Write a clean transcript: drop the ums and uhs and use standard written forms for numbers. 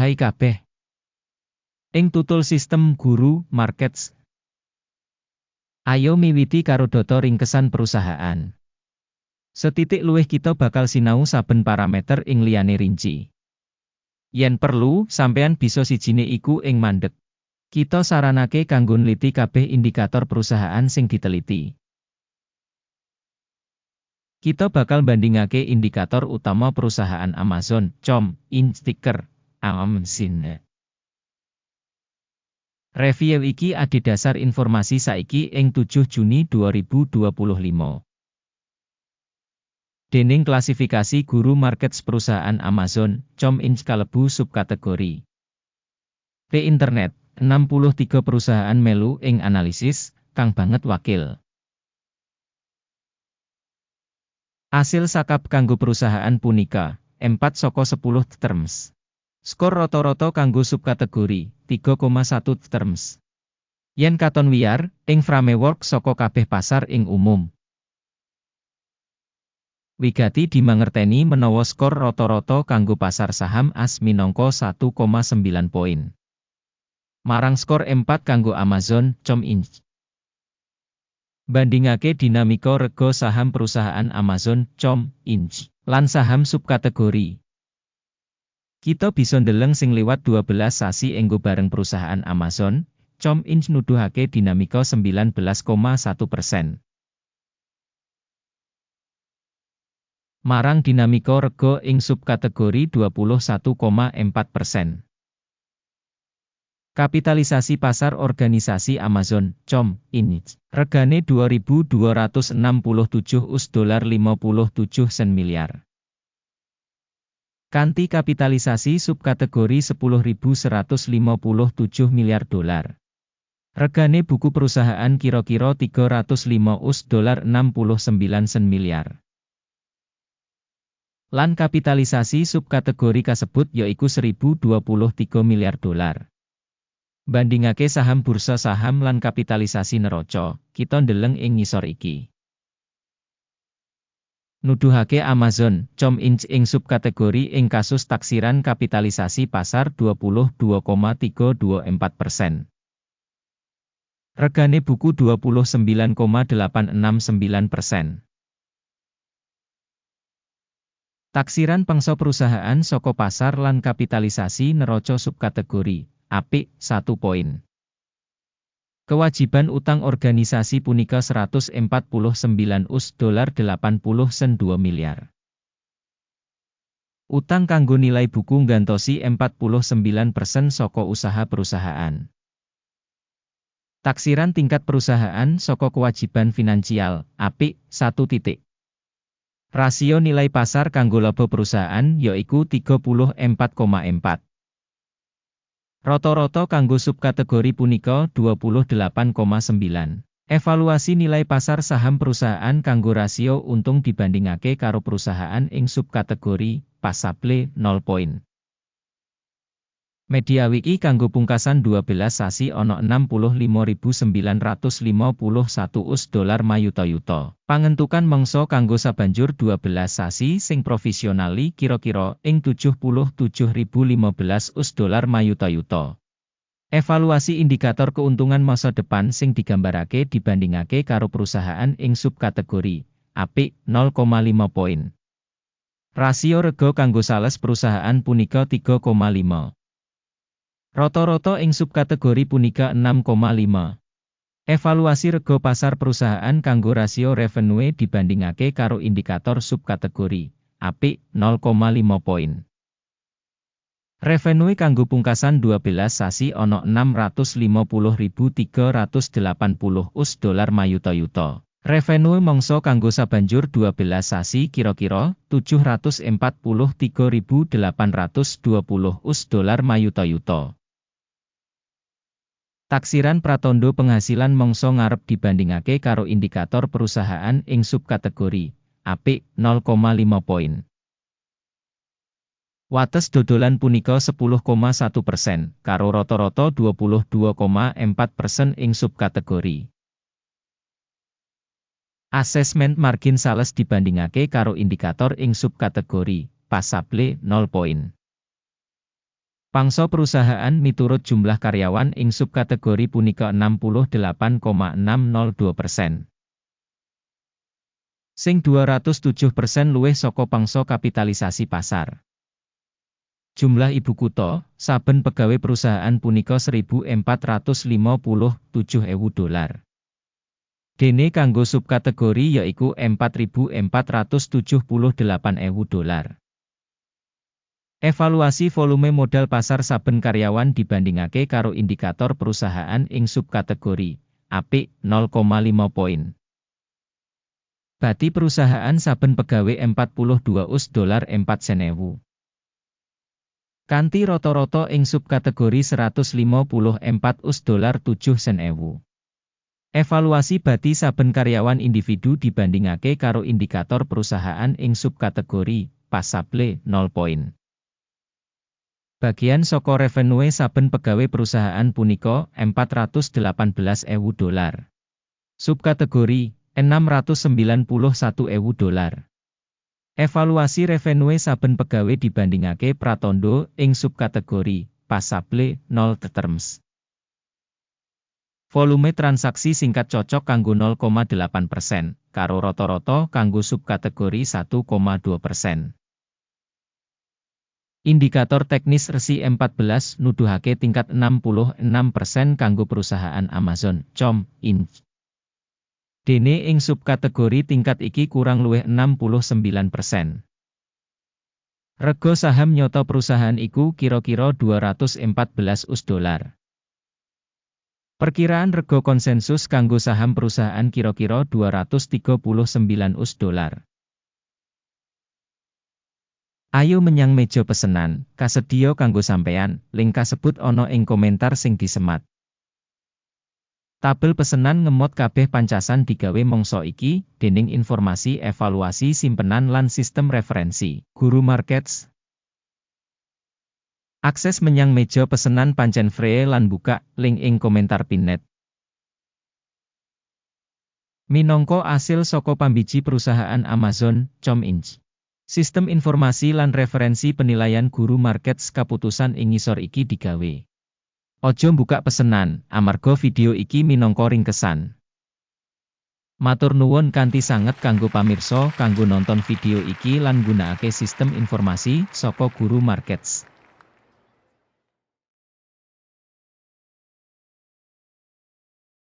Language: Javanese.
Hai kabeh. Ing tutul sistem Guru Markets. Ayo miwiti karo data ringkesan perusahaan. Setitik luwih kita bakal sinau saben parameter ing liyane rinci. Yen perlu, sampeyan bisa sijine iku ing mandek. Kita saranake kanggo nliti kabeh indikator perusahaan sing diteliti. Kita bakal bandingake indikator utama perusahaan Amazon, com, ticker, AMZN. Review iki adhedhasar informasi saiki ing 7 Juni 2025. Dening klasifikasi Guru Markets perusahaan Amazon, com kalebu subkategori. P-Internet, 63 perusahaan melu ing analisis, kang banget wakil. Asil sakap kanggo perusahaan punika, 4 saka 10 terms. Skor rata-rata kanggo subkategori, 3,1 terms. Yen katon wiyar, ing framework saka kabeh pasar ing umum. Wigati dimangerteni menawa skor rata-rata kanggo pasar saham AS minangka 1,9 poin. Marang skor 4 kanggo Amazon, com. Bandingake dinamika rega saham perusahaan Amazon, com. lan saham subkategori. Kita bisa ndeleng sing liwat 12 sasi enggo bareng perusahaan Amazon, com. nuduhake dinamika 19,1%. Marang dinamika rega ing subkategori 21,4%. Kapitalisasi pasar organisasi Amazon, com. regane $2.267 $57 miliar. Kanti kapitalisasi subkategori $10.157 miliar. Regane buku perusahaan kira-kira $305 miliar. Lan kapitalisasi subkategori kasebut yaiku $1.023 miliar. Bandingake saham bursa saham lan kapitalisasi neraca, kita ndeleng ing ngisor iki. Nuduhake Amazon, com. ing subkategori ing kasus taksiran kapitalisasi pasar 22,324%. Regane buku 29,869%. Taksiran pangsa perusahaan saka pasar lan kapitalisasi neraca subkategori, apik, 1 poin. Kewajiban utang organisasi punika $149,82 miliar. Utang kanggo nilai buku nggantosi 49% saka usaha perusahaan. Taksiran tingkat perusahaan saka kewajiban finansial, apik, 1 titik. Rasio nilai pasar kanggo laba perusahaan yaiku 34,4. Rata-rata kanggo subkategori punika 28,9. Evaluasi nilai pasar saham perusahaan kanggo rasio untung dibandingake karo perusahaan ing subkategori pasable 0 poin. MediaWiki kanggo pungkasan 12 sasi ana $65.951 mayuta-yuta. Pangentukan mangsa kanggo sabanjur 12 sasi sing profesionali kira-kira ing $77.015 mayuta-yuta. Evaluasi indikator keuntungan masa depan sing digambarake dibandingake karo perusahaan ing subkategori apik 0,5 poin. Rasio rega kanggo sales perusahaan punika 3,5. Rata-rata ing subkategori punika 6,5. Evaluasi rega pasar perusahaan kanggo rasio revenue dibandingake karo indikator subkategori apik 0,5 poin. Revenue kanggo pungkasan 12 sasi ana $650.380 mayuta-yuta. Revenue mangsa kanggo sabanjur 12 sasi kira-kira $743.820 mayuta-yuta. Taksiran pratandha penghasilan mangsa ngarep dibandingake karo indikator perusahaan ing subkategori apik 0,5 poin. Wates dodolan punika 10,1% karo rata-rata 22,4% ing subkategori. Asesmen margin sales dibandingake karo indikator ing subkategori pasable 0 poin. Pangsa perusahaan miturut jumlah karyawan ing subkategori punika 68,602%. Sing 207% luwih saka pangsa kapitalisasi pasar. Jumlah ibu kutha, saben pegawai perusahaan punika $1.457.000. Dene kanggo subkategori yaiku $4.478.000. Evaluasi volume modal pasar saben karyawan dibandingake karo indikator perusahaan ing subkategori, apik 0,5 poin. Bati perusahaan saben pegawai $42.04. Kanthi rata-rata ing subkategori $154.07. Evaluasi bati saben karyawan individu dibandingake karo indikator perusahaan ing subkategori, pasable 0 poin. Bagian saka revenue saben pegawai perusahaan punika $418.000. Subkategori $691.000. Evaluasi revenue saben pegawai dibandingake pratandha ing subkategori passable 0 terms. Volume transaksi singkat cocok kanggo 0,8%, karo rata-rata kanggo subkategori 1,2%. Indikator teknis resi 14 nuduhake tingkat 66% kanggo perusahaan Amazon.com Inc. Dene ing subkategori tingkat iki kurang luwih 69%. Rega saham nyoto perusahaan iku kira-kira $214. Perkiraan rega konsensus kanggo saham perusahaan kira-kira $239. Ayo menyang meja pesenan, kasedia kanggo sampeyan, link kasebut ana ing komentar sing disemat. Tabel pesenan ngemot kabeh pancasan digawe mangsa iki, dening informasi evaluasi simpenan lan sistem referensi, Guru Markets. Akses menyang meja pesenan pancen free lan buka, link ing komentar pinnet. Minangka asil saka pambiji perusahaan Amazon.com Inc. Sistem informasi lan referensi penilaian Guru Markets kaputusan ing ngisor iki digawe. Ojo buka pesenan, amarga video iki minangka ringkesan. Matur nuwun kanthi sanget kanggo pamirsa kanggo nonton video iki lan nggunakake sistem informasi saka Guru Markets.